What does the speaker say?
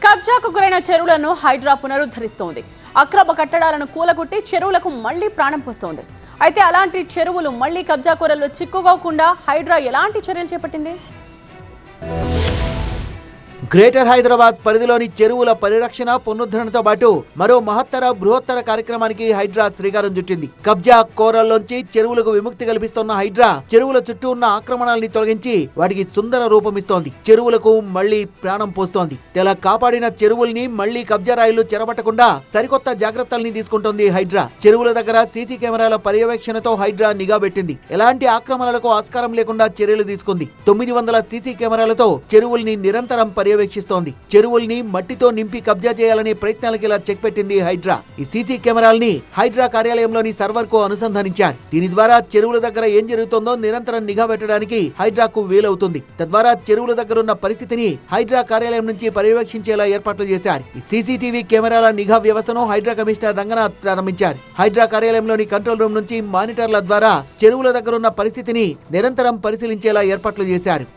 కబ్జాకు గురైన చెరువులను హైడ్రా పునరుద్ధరిస్తోంది. అక్రమ కట్టడాలను కూలగొట్టి చెరువులకు మళ్లీ ప్రాణం పోస్తోంది. అయితే అలాంటి చెరువులు మళ్లీ కబ్జాకోరల్లో చిక్కుకోకుండా హైడ్రా ఎలాంటి చర్యలు చేపట్టింది? గ్రేటర్ హైదరాబాద్ పరిధిలోని చెరువుల పరిరక్షణ పునరుద్ధరణతో పాటు మరో బృహత్తర కార్యక్రమానికి హైడ్రా శ్రీకారం చుట్టింది. కబ్జా కోరల్లోంచి చెరువులకు విముక్తి కల్పిస్తున్న హైడ్రా చెరువుల చుట్టూ ఉన్న ఆక్రమణల్ని తొలగించి వాటికి సుందర రూపమిస్తోంది. చెరువులకు మళ్లీ ప్రాణం పోస్తోంది. తెల కాపాడిన చెరువుల్ని మళ్లీ కబ్జా రాయిలు చెరబట్టకుండా సరికొత్త జాగ్రత్తల్ని తీసుకుంటోంది హైడ్రా. చెరువుల దగ్గర సీసీ కెమెరాల పర్యవేక్షణతో హైడ్రా నిఘా పెట్టింది. ఎలాంటి ఆక్రమణలకు ఆస్కారం లేకుండా చర్యలు తీసుకుంది. 900 సీసీ కెమెరాలతో చెరువుల్ని నిరంతరం పర్యవేక్షిస్తోంది. చెరువుల్ని మట్టితో నింపి కబ్జా చేయాలనే ప్రయత్నాలకు ఇలా చెక్ పెట్టింది హైడ్రా. ఈ సీసీ కెమెరాల్ని హైడ్రా కార్యాలయంలోని సర్వర్ కు అనుసంధానించారు. దీని ద్వారా చెరువుల దగ్గర ఏం జరుగుతుందో నిరంతరం నిఘా పెట్టడానికి హైడ్రాకు వీలవుతుంది. తద్వారా చెరువుల దగ్గర ఉన్న పరిస్థితిని హైడ్రా కార్యాలయం నుంచి పర్యవేక్షించేలా ఏర్పాట్లు చేశారు. ఈ సీసీటీవీ కెమెరాల నిఘా వ్యవస్థను హైడ్రా కమిషనర్ రంగనాథ్ ప్రారంభించారు. హైడ్రా కార్యాలయంలోని కంట్రోల్ రూమ్ నుంచి మానిటర్ల ద్వారా చెరువుల దగ్గర ఉన్న పరిస్థితిని నిరంతరం పరిశీలించేలా ఏర్పాట్లు చేశారు.